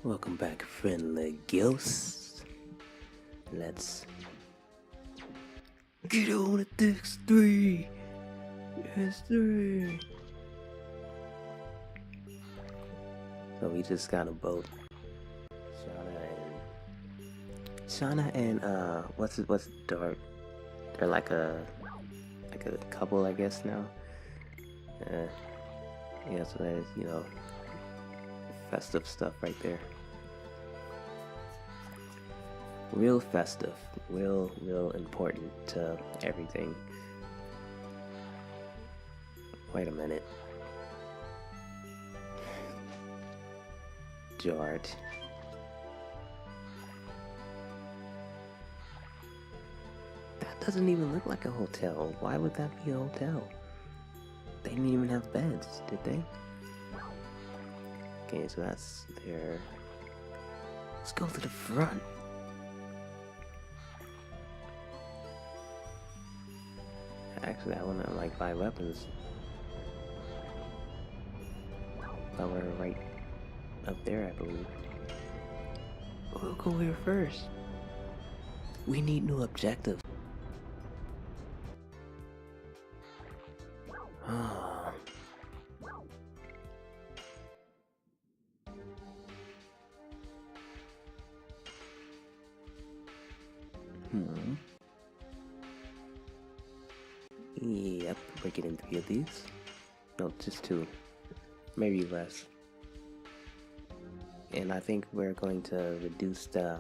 Welcome back, friendly ghosts. Let's get on with this 3. Yes, 3. So we just got a boat. Shana and what's Dark? They're like a couple, I guess now. Yeah, so there's festive stuff right there. Real festive, real important to everything. Wait a minute. George. That doesn't even look like a hotel. Why would that be a hotel? They didn't even have beds, did they? Okay, so that's there. Let's go to the front. Actually, I wanna buy weapons. But we're right up there, I believe. We'll go here first. We need new objectives. Yep, we're getting 3 of these. No, just 2. Maybe less. And I think we're going to reduce the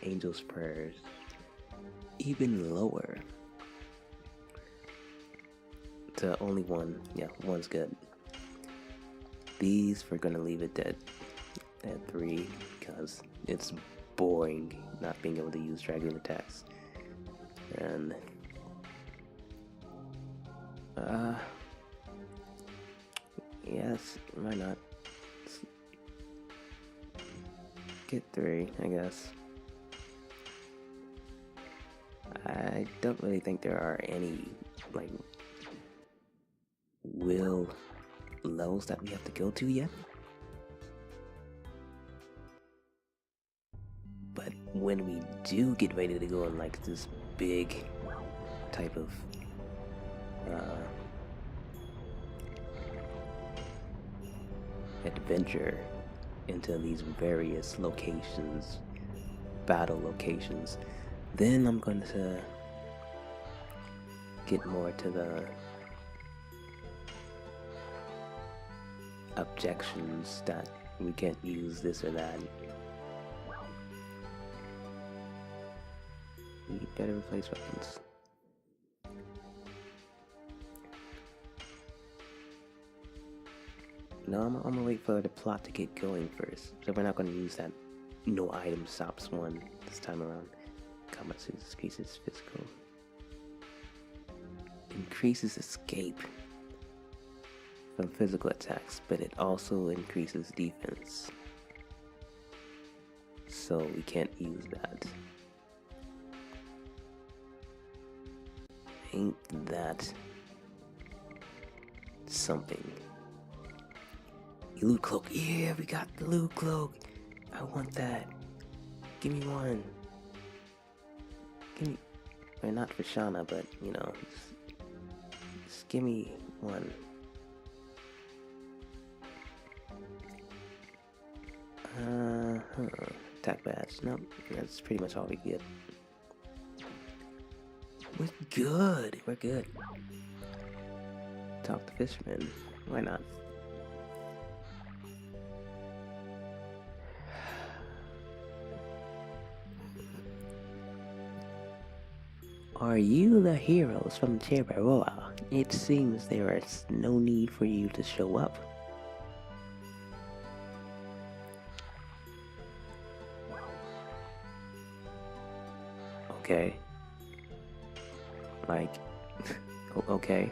angel's prayers even lower to only 1. Yeah, 1's good. These we're gonna leave it at 3 because it's boring not being able to use Dragoon attacks. And yes, why not? Let's get 3, I guess. I don't really think there are any will levels that we have to go to yet. But when we do get ready to go on this big type of adventure into these various locations, battle locations, then I'm going to get more to the objections that we can't use this or that. We better replace weapons. No, I'm gonna wait for the plot to get going first. So we're not gonna use that no item stops 1 this time around. Combat suits increases physical. Increases escape from physical attacks, but it also increases defense. So we can't use that. Ain't that something? Loot cloak. Yeah, we got the loot cloak. I want that. Give me 1. Give me, well, not for Shana, but just give me 1. Attack badge. Nope, that's pretty much all we get. We're good. We're good. Talk to fisherman. Why not? Are you the heroes from Terraroa? It seems there is no need for you to show up. Okay. Okay.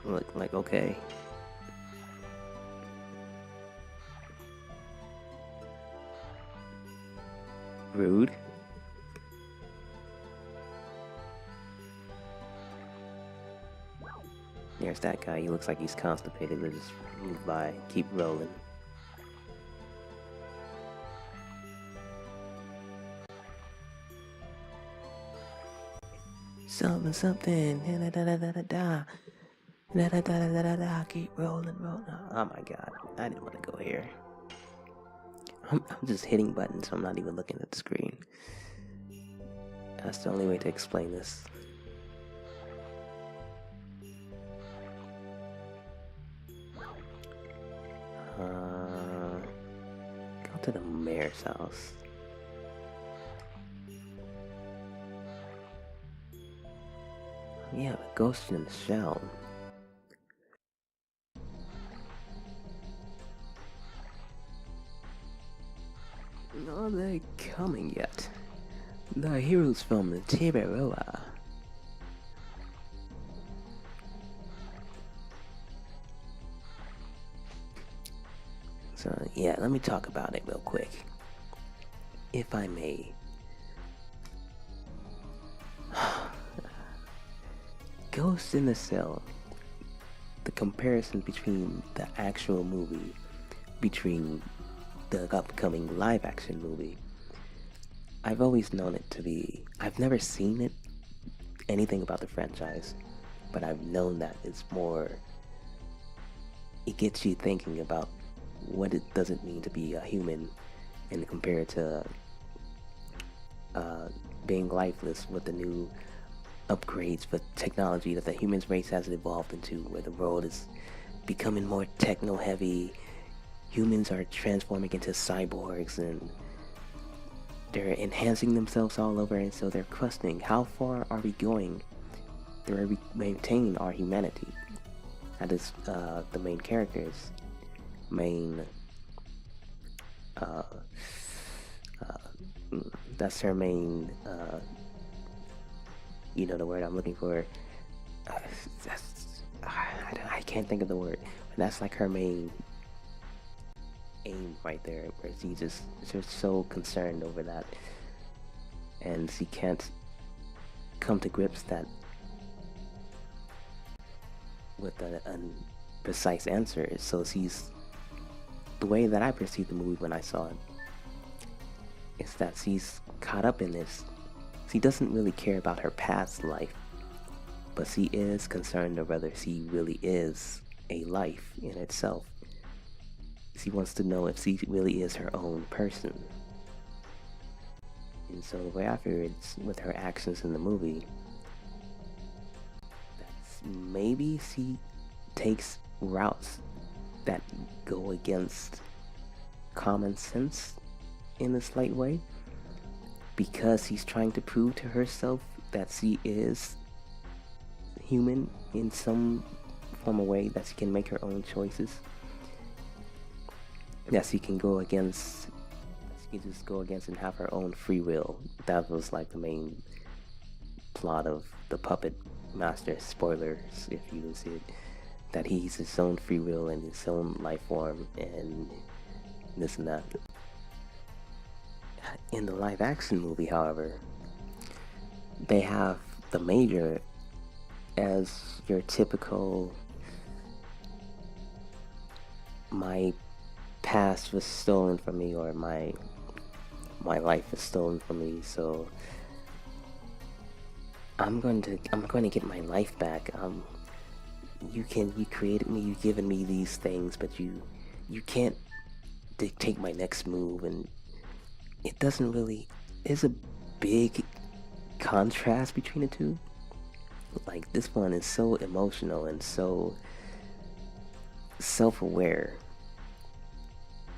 Look, okay. Rude. There's that guy. He looks like he's constipated. Let's just move by. Keep rolling. something, something. Da da da da da da. Da da da da da da. Keep rolling, rolling. Oh my god, I didn't want to go here. I'm just hitting buttons, so I'm not even looking at the screen. That's the only way to explain this. Go to the mayor's house. Yeah, the ghost in the shell. Are they coming yet? The heroes from the Tiberoa. So yeah, let me talk about it real quick, if I may. Ghost in the Cell. The comparison between the actual movie, between the upcoming live action movie. I've always known it to be, I've never seen it, anything about the franchise, but I've known that it's more, it gets you thinking about what it doesn't mean to be a human and compared to being lifeless with the new upgrades for technology that the human race has evolved into, where the world is becoming more techno heavy. Humans are transforming into cyborgs and they're enhancing themselves all over, and so they're questioning how far are we going to maintain our humanity. That is the main character's main that's her main you know the word I'm looking for. I can't think of the word, but that's like her main aim right there, where she's just so concerned over that, and she can't come to grips that with a precise answer. So she's, the way that I perceived the movie when I saw it is that she's caught up in this. She doesn't really care about her past life, but she is concerned of whether she really is a life in itself. She wants to know if she really is her own person. And so the way I figure it's with her actions in the movie, that's maybe she takes routes that go against common sense in a slight way, because she's trying to prove to herself that she is human in some form of way, that she can make her own choices, that she can go against, she can just go against and have her own free will. That was like the main plot of the Puppet Master. Spoilers if you didn't see it. That he's his own free will and his own life form and this and that. In the live action movie, however, they have the Major as your typical, my past was stolen from me, or my life was stolen from me, so I'm going to get my life back. You created me, you've given me these things, but you can't dictate my next move. And it doesn't really, there's a big contrast between the two. Like, this one is so emotional and so self-aware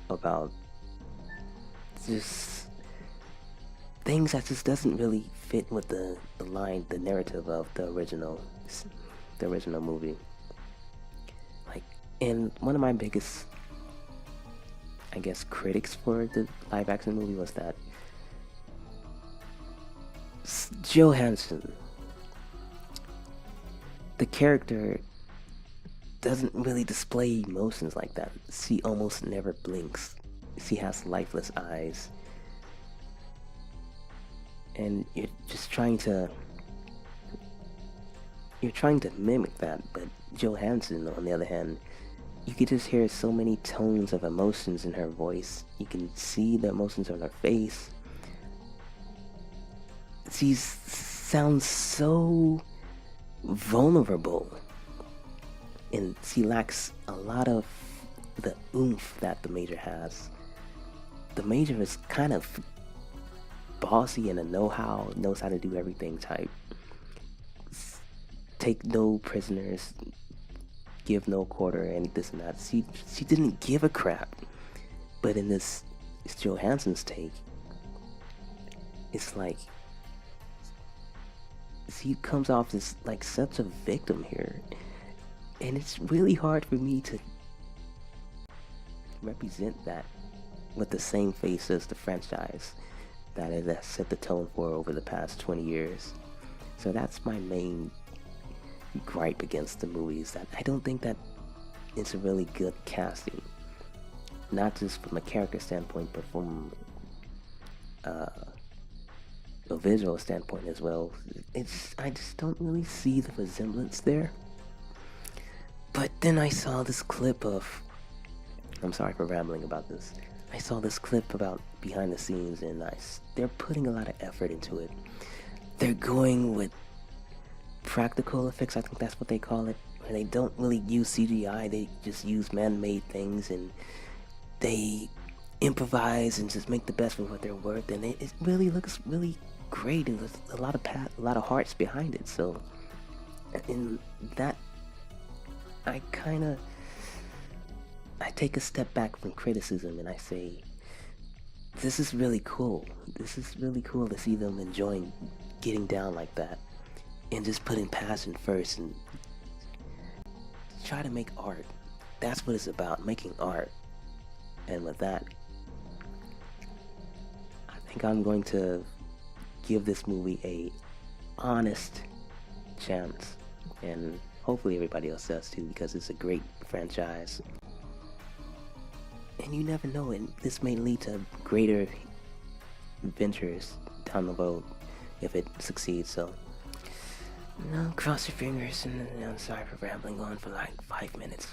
about just things that just doesn't really fit with the narrative of the original movie. Like, and one of my biggest, I guess, critics for the live action movie was that Johansson, the character, doesn't really display emotions like that. She almost never blinks. She has lifeless eyes. And you're trying to mimic that, but Johansson, on the other hand, you could just hear so many tones of emotions in her voice. You can see the emotions on her face. She's sounds so vulnerable, and she lacks a lot of the oomph that the Major has. The Major is kind of bossy and knows how to do everything type. Take no prisoners, give no quarter, and this and that. She didn't give a crap. But in this Johansson's take, it's like she comes off as like such a victim here, and it's really hard for me to represent that with the same face as the franchise that it has set the tone for over the past 20 years. So that's my main gripe against the movie, is that I don't think that it's a really good casting, not just from a character standpoint, but from a visual standpoint as well. I just don't really see the resemblance there. But then I saw this clip of, I'm sorry for rambling about this. I saw this clip about behind the scenes, and they're putting a lot of effort into it. They're going with practical effects, I think that's what they call it, where they don't really use CGI, they just use man-made things, and they improvise and just make the best of what they're worth, and it really looks really great, and there's a lot of hearts behind it. So in that, I take a step back from criticism and I say, this is really cool. This is really cool to see them enjoying getting down like that and just putting passion first and try to make art. That's what it's about, making art. And with that, I think I'm going to give this movie a honest chance, and hopefully everybody else does too, because it's a great franchise. And you never know, and this may lead to greater ventures down the road if it succeeds. So, cross your fingers, and I'm sorry for rambling on for like 5 minutes.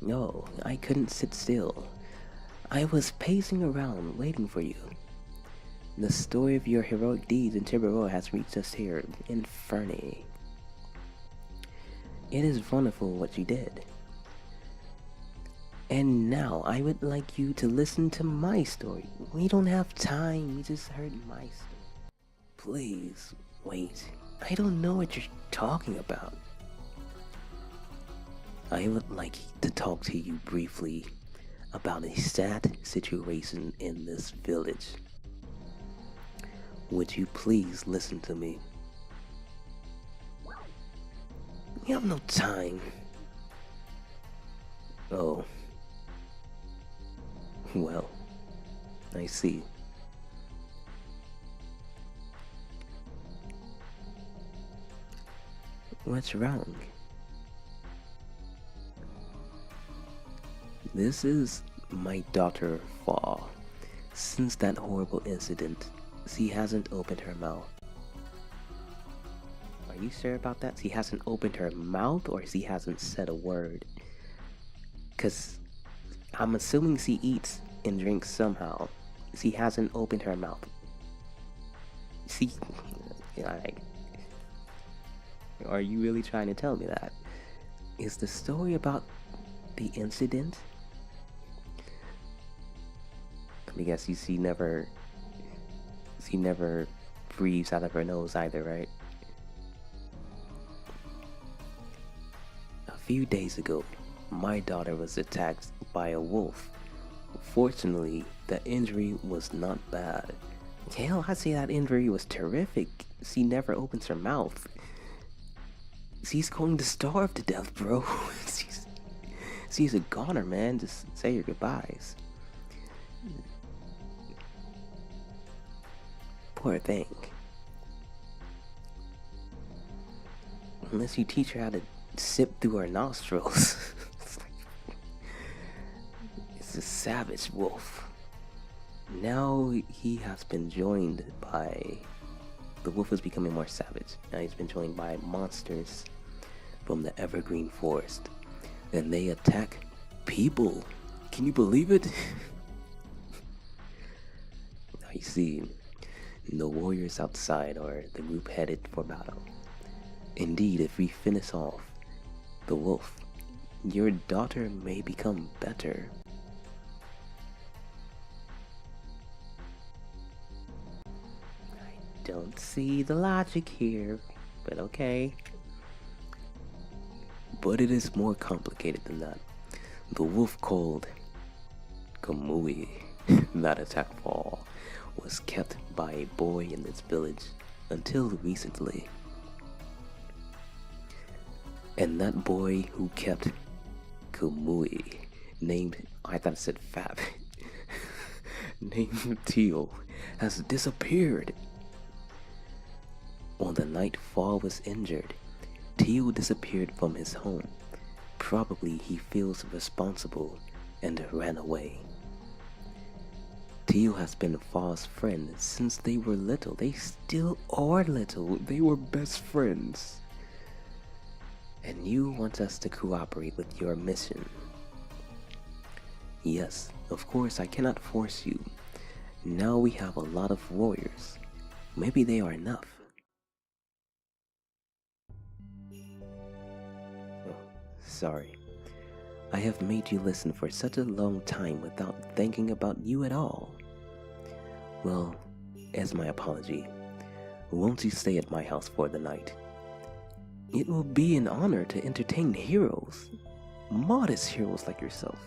No, I couldn't sit still. I was pacing around, waiting for you. The story of your heroic deeds in Tiburon has reached us here in Fernie. It is wonderful what you did. And now I would like you to listen to my story. We don't have time, we just heard my story. Please, wait. I don't know what you're talking about. I would like to talk to you briefly about a sad situation in this village. Would you please listen to me? We have no time. Oh. Well, I see. What's wrong? This is my daughter, Fa. Since that horrible incident, she hasn't opened her mouth. Are you sure about that? She hasn't opened her mouth, or she hasn't said a word? 'Cause I'm assuming she eats and drinks somehow. She hasn't opened her mouth. Are you really trying to tell me that? Is the story about the incident? I guess she never breathes out of her nose either, right? A few days ago, my daughter was attacked by a wolf. Fortunately, the injury was not bad. Hell, I'd say that injury was terrific. She never opens her mouth. She's going to starve to death, bro. she's a goner, man. Just say your goodbyes. Poor thing. Unless you teach her how to sip through her nostrils. It's a savage wolf. Now he has been joined by... The wolf is becoming more savage. Now he's been joined by monsters from the evergreen forest. And they attack people. Can you believe it? Now you see, The warriors outside are the group headed for battle. Indeed, if we finish off the wolf, your daughter may become better. I don't see the logic here, but okay. But it is more complicated than that. The wolf called Kamui that attacked Fall was kept by a boy in this village until recently. And that boy who kept Kamui, I thought it said Fab, named Teal, has disappeared. On the night Fall was injured, Teal disappeared from his home. Probably he feels responsible and ran away. Teal has been Fall's friend since they were little. They still are little. They were best friends. And you want us to cooperate with your mission. Yes, of course I cannot force you. Now we have a lot of warriors. Maybe they are enough. Oh, sorry. I have made you listen for such a long time without thinking about you at all. Well, as my apology, won't you stay at my house for the night? It will be an honor to entertain heroes, modest heroes like yourself.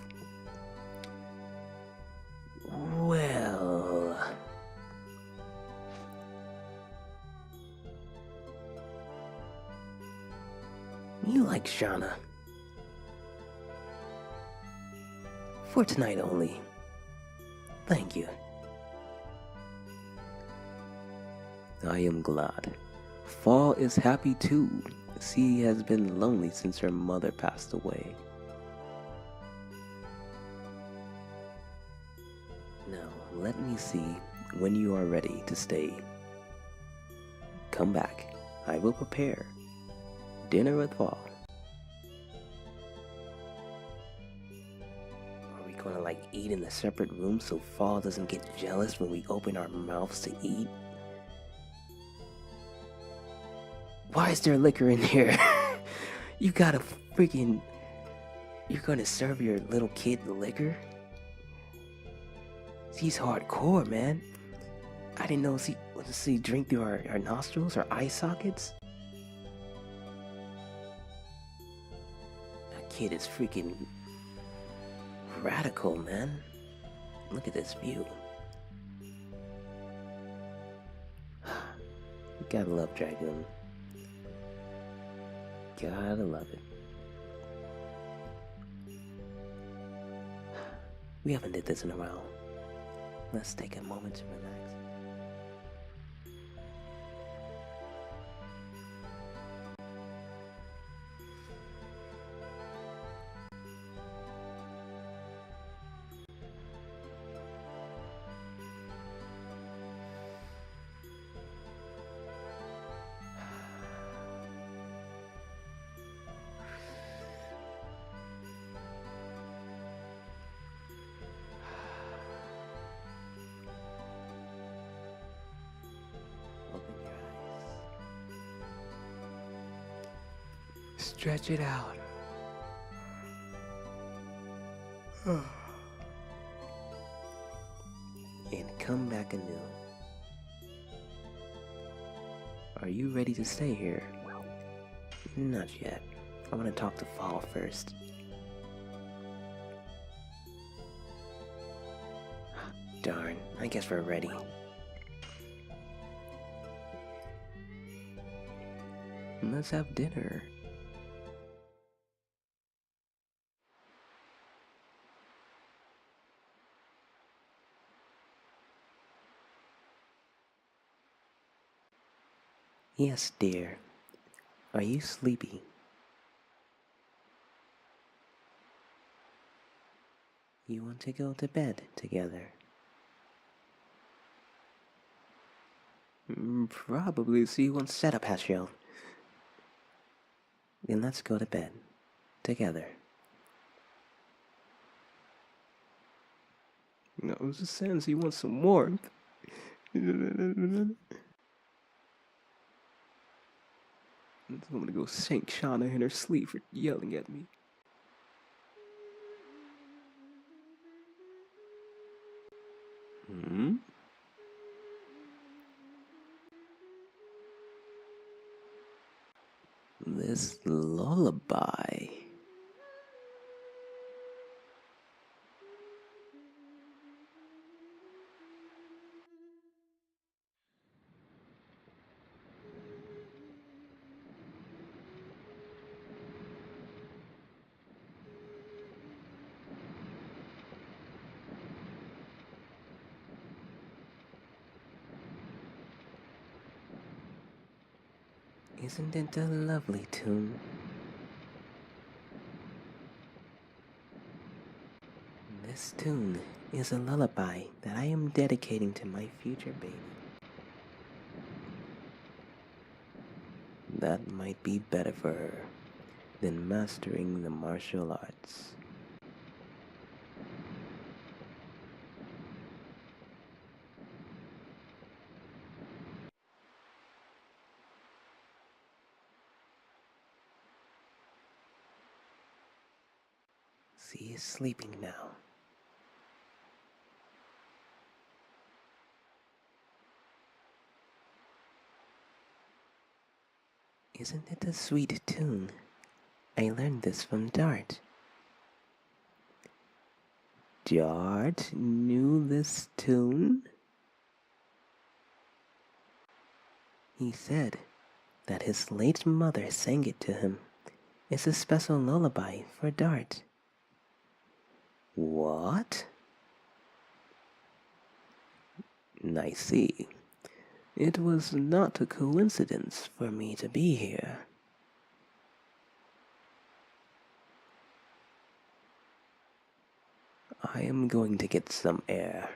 Well... You like Shana. For tonight only. Thank you. I am glad. Fall is happy too. She has been lonely since her mother passed away. Now, let me see when you are ready to stay. Come back. I will prepare dinner with Fall. Are we gonna eat in a separate room so Fall doesn't get jealous when we open our mouths to eat? Why is there liquor in here? You gotta freaking... You're gonna serve your little kid the liquor? She's hardcore, man. I didn't know she drink through our nostrils or eye sockets. That kid is freaking radical, man. Look at this view. You gotta love Dragoon. Gotta love it. We haven't did this in a while. Let's take a moment to relax. Stretch it out. And come back anew. Are you ready to stay here? Not yet. I want to talk to Fall first. Darn, I guess we're ready. Let's have dinner. Yes, dear. Are you sleepy? You want to go to bed together? Probably, so you won't set up, Hashiel. Then let's go to bed together. No, it was a sense he wants some warmth. I'm gonna go shank Shana in her sleep for yelling at me. Hmm? This lullaby. Isn't it a lovely tune? This tune is a lullaby that I am dedicating to my future baby. That might be better for her than mastering the martial arts. She is sleeping now. Isn't it a sweet tune? I learned this from Dart. Dart knew this tune? He said that his late mother sang it to him. It's a special lullaby for Dart. What? I see. It was not a coincidence for me to be here. I am going to get some air.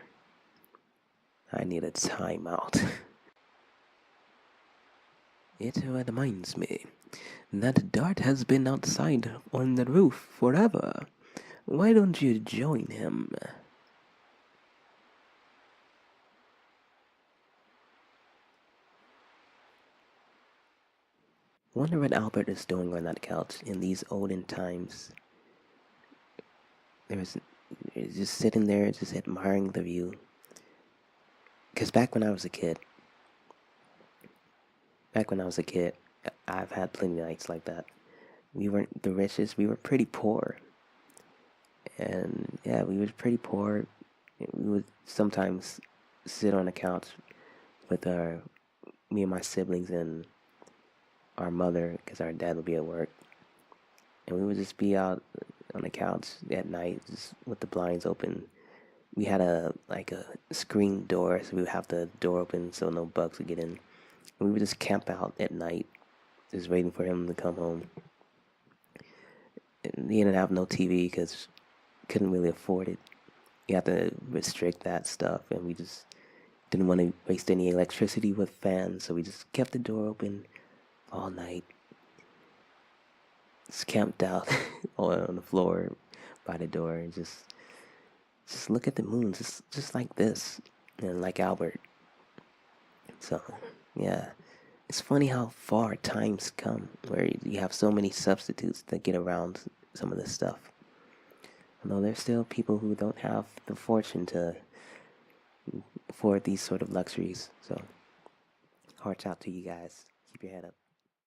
I need a timeout. It reminds me that Dart has been outside on the roof forever. Why don't you join him? Wonder what Albert is doing on that couch in these olden times. There's just sitting there, just admiring the view. Because back when I was a kid, I've had plenty of nights like that. We weren't the richest, we were pretty poor. And yeah, we were pretty poor. We would sometimes sit on the couch with me and my siblings and our mother, because our dad would be at work. And we would just be out on the couch at night, just with the blinds open. We had a screen door, so we would have the door open so no bugs would get in. And we would just camp out at night, just waiting for him to come home. And we didn't have no TV because couldn't really afford it. You have to restrict that stuff, and we just didn't want to waste any electricity with fans, so we just kept the door open all night. Just camped out on the floor by the door and just look at the moon, just like this, and like Albert. So yeah, it's funny how far times come, where you have so many substitutes that get around some of this stuff. Although there's still people who don't have the fortune to afford these sort of luxuries. So, hearts out to you guys. Keep your head up.